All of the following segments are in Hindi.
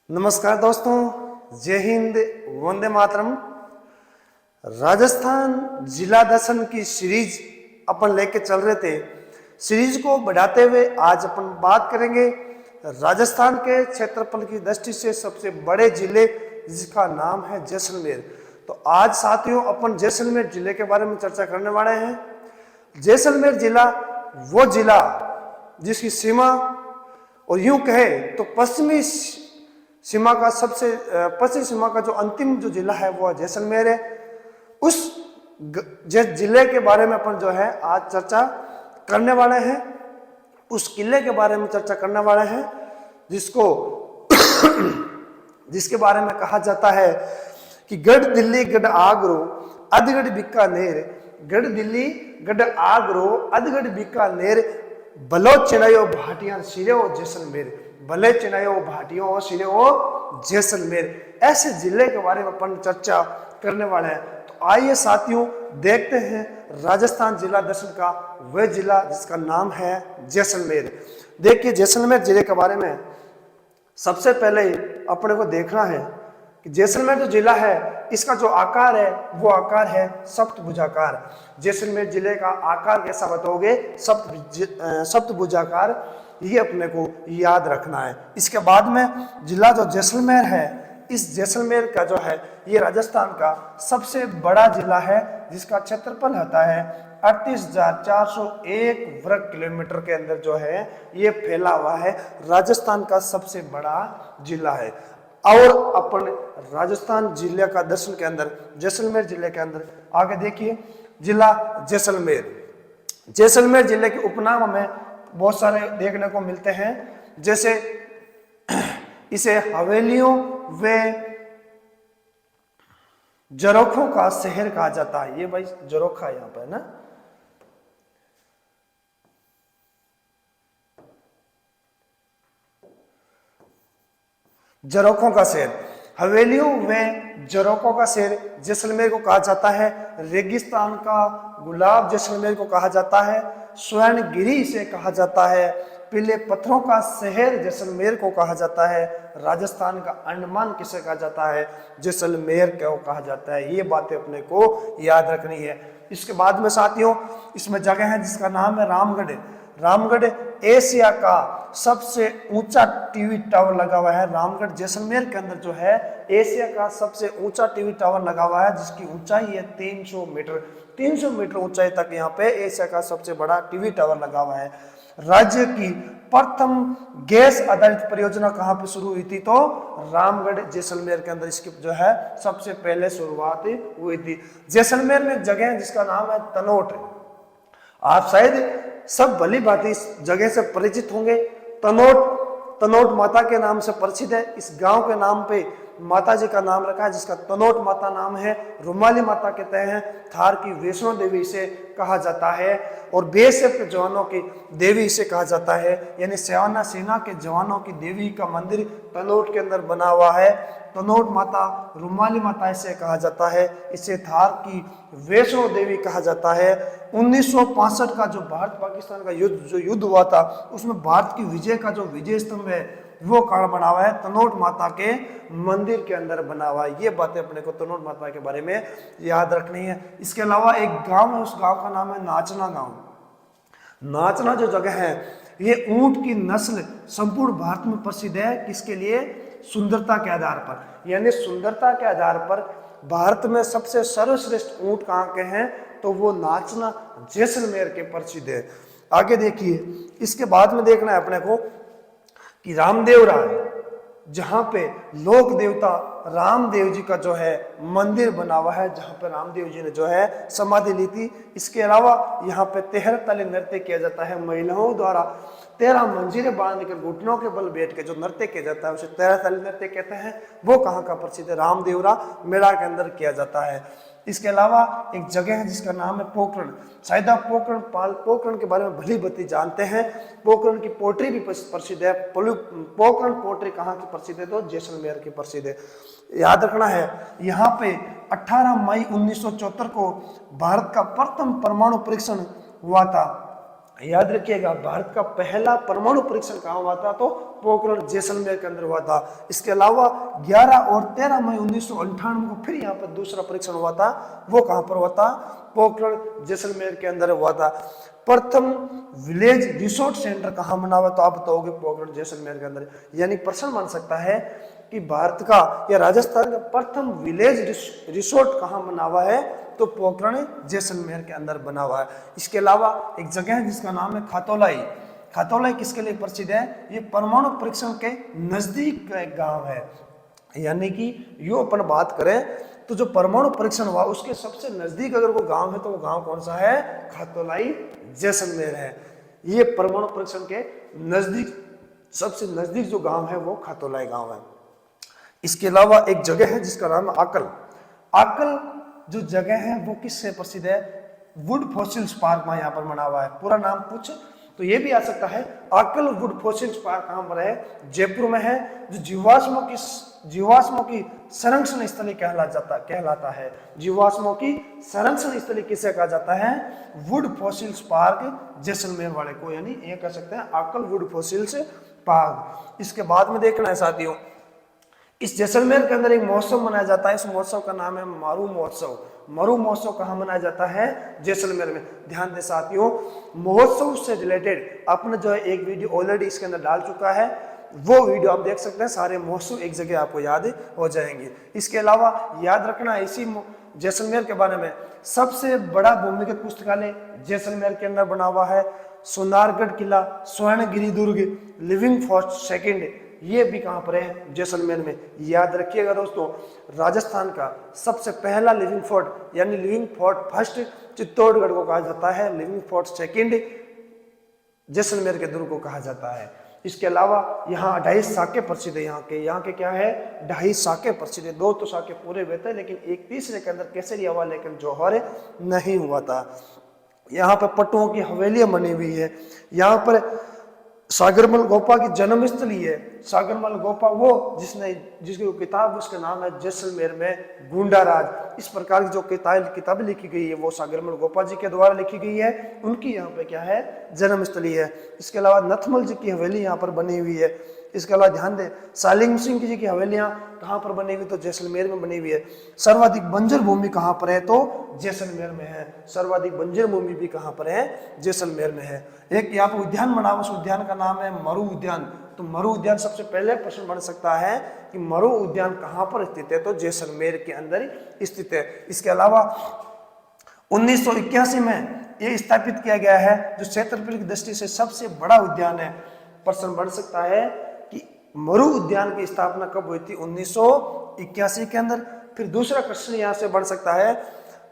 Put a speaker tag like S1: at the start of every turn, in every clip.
S1: नमस्कार दोस्तों, जय हिंद, वंदे मातरम। राजस्थान जिला दर्शन की सीरीज अपन लेके चल रहे थे। सीरीज को बढ़ाते हुए आज अपन बात करेंगे राजस्थान के क्षेत्रफल की दृष्टि से सबसे बड़े जिले जिसका नाम है जैसलमेर। तो आज साथियों अपन जैसलमेर जिले के बारे में चर्चा करने वाले हैं। जैसलमेर जिला वो जिला जिसकी सीमा और यूं कहे तो पश्चिमी सीमा का पश्चिमी सीमा का जो अंतिम जो जिला है वो जैसलमेर है। उस जिले के बारे में अपन जो है आज चर्चा करने वाले हैं। उस किले के बारे में चर्चा करने वाले हैं जिसके बारे में कहा जाता है कि गढ़ दिल्ली गढ़ आगरो अधगढ़ बीकानेर, गढ़ दिल्ली गढ़ आगरो अधगढ़ बीकानेर, भलो चिनायो भाटियां सिरे जैसलमेर, भले चिनायो भाटियों सिरे जैसलमेर। ऐसे जिले के बारे में अपन चर्चा करने वाले हैं। तो आइए साथियों देखते हैं राजस्थान जिला दर्शन का वह जिला जिसका नाम है जैसलमेर। देखिए जैसलमेर जिले के बारे में सबसे पहले अपने को देखना है कि जैसलमेर जो जिला है इसका जो आकार है वो आकार है सप्तभुजाकार। जैसलमेर जिले का आकार कैसा बताओगे? सप्तभुजाकार, ये अपने को याद रखना है। इसके बाद में जिला जो जैसलमेर है, इस जैसलमेर का जो है ये राजस्थान का सबसे बड़ा जिला है जिसका क्षेत्रफल होता है 38,401 वर्ग किलोमीटर के अंदर जो है ये फैला हुआ है। राजस्थान का सबसे बड़ा जिला है। और अपन राजस्थान जिले का दर्शन के अंदर जैसलमेर जिले के अंदर आगे देखिए जिला जैसलमेर। जैसलमेर जिले के उपनाम में बहुत सारे देखने को मिलते हैं, जैसे इसे हवेलियों व जरोखों का शहर कहा जाता है। ये भाई जरोखा यहाँ पर है ना। जरोखों का शहर, हवेलियों व जरोखों का शहर जैसलमेर को कहा जाता है। रेगिस्तान का गुलाब जैसलमेर को कहा जाता है। स्वर्णगिरी इसे कहा जाता है। पीले पत्थरों का शहर जैसलमेर को कहा जाता है। राजस्थान का अंडमान किसे कहा जाता है? जैसलमेर को कहा जाता है। ये बातें अपने को याद रखनी है। इसके बाद में साथियों इसमें जगह है जिसका नाम है रामगढ़। रामगढ़ एशिया का सबसे ऊंचा टीवी टावर लगा हुआ है। रामगढ़ जैसलमेर के अंदर जो है एशिया का सबसे ऊंचा टीवी टावर लगा हुआ है जिसकी ऊंचाई है 300 मीटर। 300 मीटर ऊंचाई तक यहाँ पे एशिया का सबसे बड़ा टीवी टावर लगा हुआ है। राज्य की प्रथम गैस आधारित परियोजना कहाँ पे शुरू हुई थी? तो रामगढ़ जैसलमेर के अंदर इसकी जो है सबसे पहले शुरुआत हुई थी। जैसलमेर में जगह है जिसका नाम है तनोट। आप शायद सब भली भांति इस जगह से परिचित होंगे। तनोट माता के नाम से प्रसिद्ध है। इस गांव के नाम पे माता जी का नाम रखा है जिसका तनोट माता नाम है। रुमाली माता कहते हैं। थार की वैष्णो देवी इसे कहा जाता है और बीएसएफ के जवानों की देवी इसे कहा जाता है। यानी सेना के जवानों की देवी का मंदिर तनोट के अंदर बना हुआ है। तनोट माता, रुमाली माता इसे कहा जाता है। इसे थार की वैष्णो देवी कहा जाता है। 1965 का जो भारत पाकिस्तान का युद्ध हुआ था उसमें भारत की विजय का जो विजय स्तंभ है वो कहाँ बना हुआ है? तनोट माता के मंदिर के अंदर बना हुआ है। ये बातें अपने को तनोट माता के बारे में याद रखनी है। इसके अलावा एक गांव है, उस गांव का नाम है नाचना गांव। नाचना जो जगह है ये ऊंट की नस्ल संपूर्ण भारत में प्रसिद्ध है। किसके लिए? सुंदरता के आधार पर। यानी सुंदरता के आधार पर भारत में सबसे सर्वश्रेष्ठ ऊंट कहाँ के हैं? तो वो नाचना जैसलमेर के प्रसिद्ध है। आगे देखिए इसके बाद में देखना है अपने को कि रामदेवरा जहाँ पे लोक देवता रामदेव जी का जो है मंदिर बना हुआ है, जहाँ पे रामदेव जी ने जो है समाधि ली थी। इसके अलावा यहाँ पे 13 तले नृत्य किया जाता है महिलाओं द्वारा। 13 मंजिलें बांधकर घुटनों के बल बैठ के जो नृत्य किया जाता है उसे 13 तले नृत्य कहते हैं। वो कहाँ का प्रसिद्ध है? रामदेवरा मेला के अंदर किया जाता है। इसके अलावा एक जगह है जिसका नाम है पोखरण। शायद आप पोखरण के बारे में भली भांति जानते हैं। पोखरण की पोट्री भी प्रसिद्ध है। पोखरण पोट्री कहाँ की प्रसिद्ध है? तो जैसलमेर की प्रसिद्ध है। याद रखना है यहाँ पे 18 मई 1974 को भारत का प्रथम परमाणु परीक्षण हुआ था। याद रखिएगा, भारत का पहला परमाणु परीक्षण कहाँ हुआ था? तो पोखरण जैसलमेर के अंदर हुआ था। इसके अलावा 11 और 13 मई 1998 को फिर यहाँ पर दूसरा परीक्षण हुआ था। वो कहाँ पर हुआ था? पोखरण जैसलमेर के अंदर हुआ था। प्रथम विलेज रिसोर्ट सेंटर कहाँ बना हुआ? तो आप बताओगे पोखरण जैसलमेर के अंदर। यानी प्रश्न बन सकता है कि भारत का या राजस्थान का प्रथम विलेज रिसोर्ट कहाँ बना हुआ है? तो पोखरण जैसलमेर के अंदर बना हुआ है। इसके अलावा एक जगह है जिसका नाम है खातौलाई। खातौलाई किसके लिए प्रसिद्ध है? ये परमाणु परीक्षण के नजदीक का एक गांव है। यानी कि यो अपन बात करें तो जो परमाणु परीक्षण हुआ उसके सबसे नजदीक अगर वो गांव है तो वो गांव कौन सा है? खातौलाई जैसलमेर है। ये परमाणु परीक्षण के नजदीक, सबसे नजदीक जो गांव है वो खातौलाई गांव है। इसके अलावा एक जगह है जिसका नाम है आकल। आकल जो जगह है वो किससे प्रसिद्ध है? वुड फॉसिल्स पार्क में यहाँ पर बना हुआ है। पूरा नाम पूछ तो ये भी आ सकता है। आकल वुड फॉसिल्स पार्क कहाँ पर है? जयपुर में है। जो जीवाश्मों की संरक्षण स्थली कहलाता है। जीवाश्मों की संरक्षण स्थली किसे कहा जाता है? वुड फॉसिल्स पार्क जैसलमेर वाले को, यानी ये कह सकते हैं आकल वुड फॉसिल्स पार्क। इसके बाद में देखना है साथियों, इस जैसलमेर के अंदर एक महोत्सव मनाया जाता है। इस महोत्सव का नाम है मारू महोत्सव। मारू महोत्सव कहाँ मनाया जाता है? जैसलमेर में। ध्यान दे साथियों, महोत्सव से रिलेटेड आपने जो है एक वीडियो ऑलरेडी इसके अंदर डाल चुका है, वो वीडियो आप देख सकते हैं। सारे महोत्सव एक जगह आपको याद हो जाएंगे। इसके अलावा याद रखना इसी जैसलमेर के बारे में, सबसे बड़ा भूमिगत पुस्तकालय जैसलमेर के अंदर बना हुआ है। सोनारगढ़ किला, स्वर्णगिरी दुर्ग, लिविंग फोर्ट सेकंड, ये भी कहां पर है? जैसलमेर में। याद रखिएगा दोस्तों, राजस्थान का सबसे पहला लिविंग फोर्ट यानी लिविंग फोर्ट फर्स्ट चित्तौड़गढ़ को कहा जाता है, लिविंग फोर्ट सेकंड जैसलमेर के दुर्ग को कहा जाता है। इसके अलावा यहाँ 2.5 साके प्रसिद्ध है। यहाँ के क्या है? 2.5 साके प्रसिद्ध है। 2 तो साके पूरे हुए थे, लेकिन एक तीसरे के अंदर केसरी हुआ, लेकिन जौहर नहीं हुआ था। यहाँ पर पट्टुओं की हवेलियां बनी हुई है। यहाँ पर सागरमल गोपा की जन्मस्थली है। सागरमल गोपा वो जिसकी किताब, उसका नाम है जैसलमेर में गुंडा राज। इस प्रकार की जो किताबें लिखी गई है वो सागरमल गोपा जी के द्वारा लिखी गई है। उनकी यहाँ पे क्या है? जन्मस्थली है। इसके अलावा नथमल जी की हवेली यहाँ पर बनी हुई है। इसके अलावा ध्यान दें, सालिम सिंह जी की हवेलियां कहाँ पर बनी हुई? तो जैसलमेर में बनी हुई है। सर्वाधिक बंजर भूमि कहाँ पर है? तो जैसलमेर में है। सर्वाधिक बंजर भूमि भी कहाँ पर है? जैसलमेर में है। एक यहाँ पर उद्यान बना हुआ, उस उद्यान का नाम है मरु उद्यान। तो मरु उद्यान सबसे पहले प्रश्न बन सकता है कि मरु उद्यान कहाँ पर स्थित है? तो जैसलमेर के अंदर स्थित है। इसके अलावा 1981 में ये स्थापित किया गया है, जो क्षेत्रफल की दृष्टि से सबसे बड़ा उद्यान है। प्रश्न बन सकता है कि मरु उद्यान की स्थापना कब हुई थी? 1981 के अंदर। फिर दूसरा प्रश्न यहाँ से बन सकता है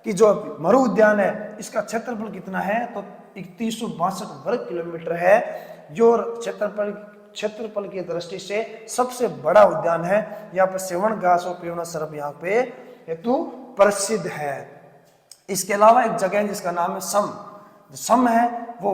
S1: कि जो मरु उद्यान है इसका क्षेत्रफल कितना है? तो 3162 वर्ग किलोमीटर है, जो क्षेत्रफल की दृष्टि से सबसे बड़ा उद्यान है। यहाँ पर सेवन घास और पेवना सरप यहाँ पे हेतु प्रसिद्ध है। इसके अलावा एक जगह है जिसका नाम है सम। सम है वो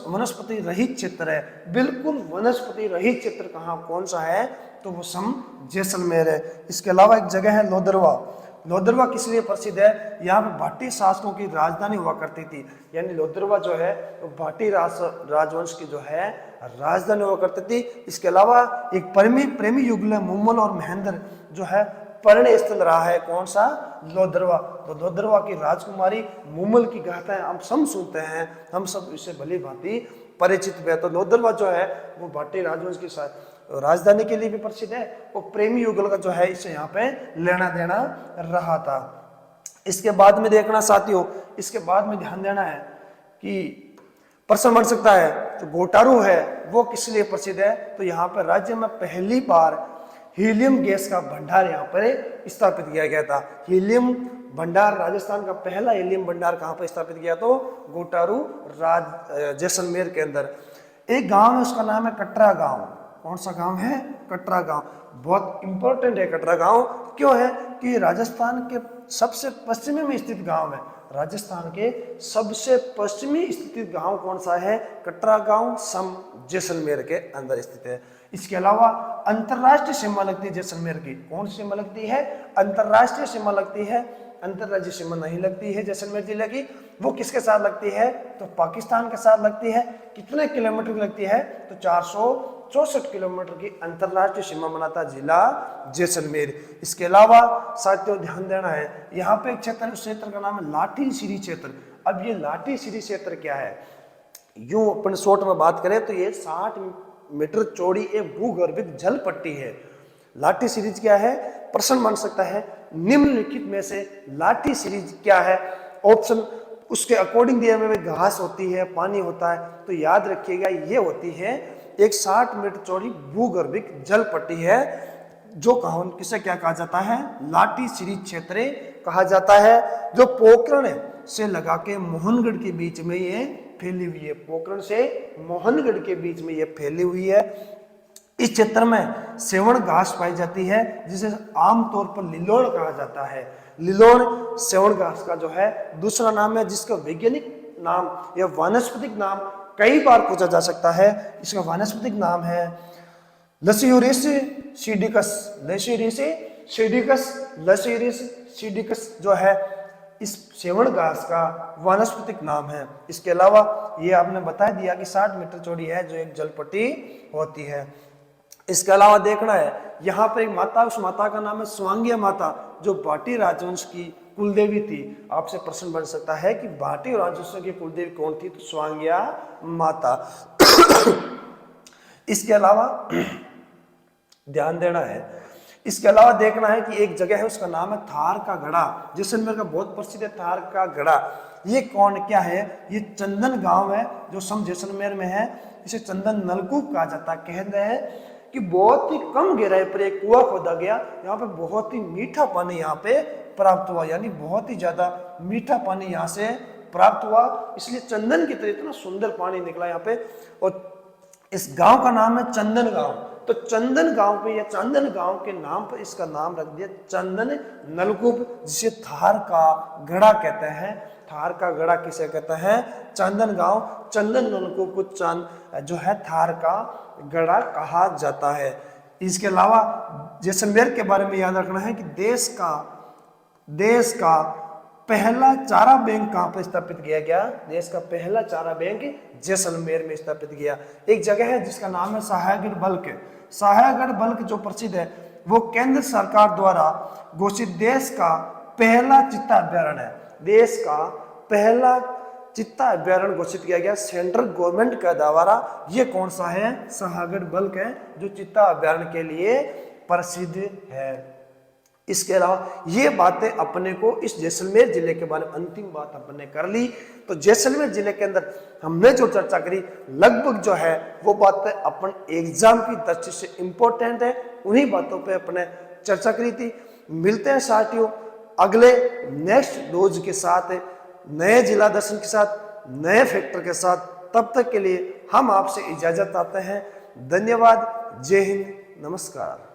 S1: वनस्पति रहित क्षेत्र है। बिल्कुल वनस्पति रहित क्षेत्र कहाँ, कौन सा है? तो वो सम जैसलमेर है। इसके अलावा एक जगह है लोदरवा। लोदरवा किस लिए प्रसिद्ध है? यहाँ पे भाटी शासकों की राजधानी हुआ करती थी। यानी लोदरवा जो है वो भाटी राजवंश की जो है राजधानी हुआ करती थी। इसके अलावा एक प्रेमी युगल मुम्मल और महेंद्र जो है परिणय स्थल रहा है। कौन सा? लोदरवा। तो लोदरवा की राजकुमारी मुम्मल की गाथाएं हम सब सुनते हैं, हम सब इससे भली भांति परिचित हुए। तो लोदरवा जो है वो भाटी राजवंश की राजधानी के लिए भी प्रसिद्ध है। वो प्रेमी युगल का जो है इससे यहाँ पे लेना देना रहा था। इसके बाद में देखना साथियों, इसके बाद में ध्यान देना है कि प्रश्न बन सकता है जो गोटारू है वो किस लिए प्रसिद्ध है? तो यहाँ पर राज्य में पहली बार हीलियम गैस का भंडार यहाँ पर स्थापित किया गया था। हीलियम भंडार, राजस्थान का पहला हीलियम भंडार कहाँ पर स्थापित किया? तो गोटारू जैसलमेर के अंदर। एक गांव है उसका नाम है कटरा गांव। कौन सा गांव है? कटरा गांव। बहुत इंपॉर्टेंट है कटरा गांव। क्यों है? कि राजस्थान के सबसे पश्चिमी में स्थित गांव है। राजस्थान के सबसे पश्चिमी स्थित गांव कौन सा है? कटरा गांव सम जैसलमेर के अंदर स्थित है। इसके अलावा अंतरराष्ट्रीय सीमा लगती है जैसलमेर की। कौन सी सीमा लगती है? अंतरराष्ट्रीय सीमा लगती है अंतर्राज्यीय सीमा नहीं लगती है जैसलमेर जिले की। वो किसके साथ लगती है? तो पाकिस्तान के साथ लगती है। कितने किलोमीटर की लगती है? तो 464 किलोमीटर की अंतर्राष्ट्रीय सीमा बनाता है जिला जैसलमेर। इसके अलावा साथियों ध्यान देना है, यहाँ पे एक क्षेत्र, उस क्षेत्र का नाम है लाठी सीरी क्षेत्र। अब ये लाठी सीरी क्षेत्र क्या है? यूं अपन शॉर्ट में बात करें तो ये 60 मीटर चौड़ी एक भूगर्भिक जल पट्टी है। लाठी सीरीज क्या है? प्रश्न बन सकता है निम्नलिखित में से लाठी सीरीज क्या है? ऑप्शन उसके अकॉर्डिंग दिया में घास होती है, पानी होता है, तो याद रखिएगा ये होती है एक 60 मीटर चौड़ी भूगर्भिक जल पट्टी है, जो किसे क्या कहा जाता है? लाठी सीरीज क्षेत्र कहा जाता है, जो पोखरण से लगा के मोहनगढ़ के बीच में ये फैली हुई है। पोखरण से मोहनगढ़ के बीच में ये फैली हुई है। इस क्षेत्र में सेवण घास पाई जाती है, जिसे आमतौर पर लिलोड़ कहा जाता है। लिलोड़ सेवण घास का जो है दूसरा नाम है, जिसका वैज्ञानिक नाम या वानस्पतिक नाम कई बार पूछा जा सकता है। इसका वानस्पतिक नाम है लसीयूरिस सीडिकस। लसीयूरिस सीडिकस, लसीयूरिस सीडिकस जो है इस सेवण घास का वानस्पतिक नाम है। इसके अलावा ये आपने बता दिया कि 60 मीटर चौड़ी है, जो एक जलपट्टी होती है। इसके अलावा देखना है यहाँ पर एक माता, उस माता का नाम है स्वांगिया माता, जो भाटी राजवंश की कुलदेवी थी। आपसे प्रश्न बन सकता है कि भाटी राजवंश की कुलदेवी कौन थी? तो स्वांगिया माता। इसके अलावा ध्यान देना है, इसके अलावा देखना है कि एक जगह है, उसका नाम है थार का गढ़ा। जैसलमेर का बहुत प्रसिद्ध है थार का गढ़ा। ये कौन क्या है? ये चंदन गांव है जो सम जैसलमेर में है। इसे चंदन नलकूप कहा जाता है। कहते हैं कि बहुत ही कम गहराई पर एक कुआं खोदा गया, यहाँ पे बहुत ही मीठा पानी यहाँ पे प्राप्त हुआ, यानी बहुत ही ज्यादा मीठा पानी यहाँ से प्राप्त हुआ, इसलिए चंदन की तरह इतना सुंदर पानी निकला यहाँ पे। और इस गांव का नाम है चंदन गांव। तो चंदन गांव पे या चंदन गांव के नाम पर इसका नाम रख दिया चंदन नलकूप, जिसे थार का गढ़ा कहते हैं। थार का गढ़ा किसे कहते हैं? चंदन गांव, चंदन नलकूप को जो है थार का गढ़ा कहा जाता है। इसके अलावा जैसलमेर के बारे में याद रखना है कि देश का पहला चारा बैंक कहाँ पर स्थापित किया गया? देश का पहला चारा बैंक जैसलमेर में स्थापित किया। एक जगह है जिसका नाम है सहायगढ़ बल्क। सहायगढ़ बल्क जो प्रसिद्ध है, वो केंद्र सरकार द्वारा घोषित देश का पहला चीता अभ्यारण्य है। देश का पहला चीता अभ्यारण्य घोषित किया गया सेंट्रल गवर्नमेंट का द्वारा। ये कौन सा है? सहायगढ़ बल्क है, जो चीता अभ्यारण्य के लिए प्रसिद्ध है। इसके अलावा ये बातें अपने को इस जैसलमेर जिले के बारे में अंतिम बात अपने कर ली। तो जैसलमेर जिले के अंदर हमने जो चर्चा करी, लगभग जो है वो बातें अपन एग्जाम की दृष्टि से इंपॉर्टेंट है, उन्हीं बातों पे अपने चर्चा करी थी। मिलते हैं साथियों अगले नेक्स्ट डोज के साथ, नए जिला दर्शन के साथ, नए फैक्टर के साथ। तब तक के लिए हम आपसे इजाजत चाहते हैं। धन्यवाद। जय हिंद। नमस्कार।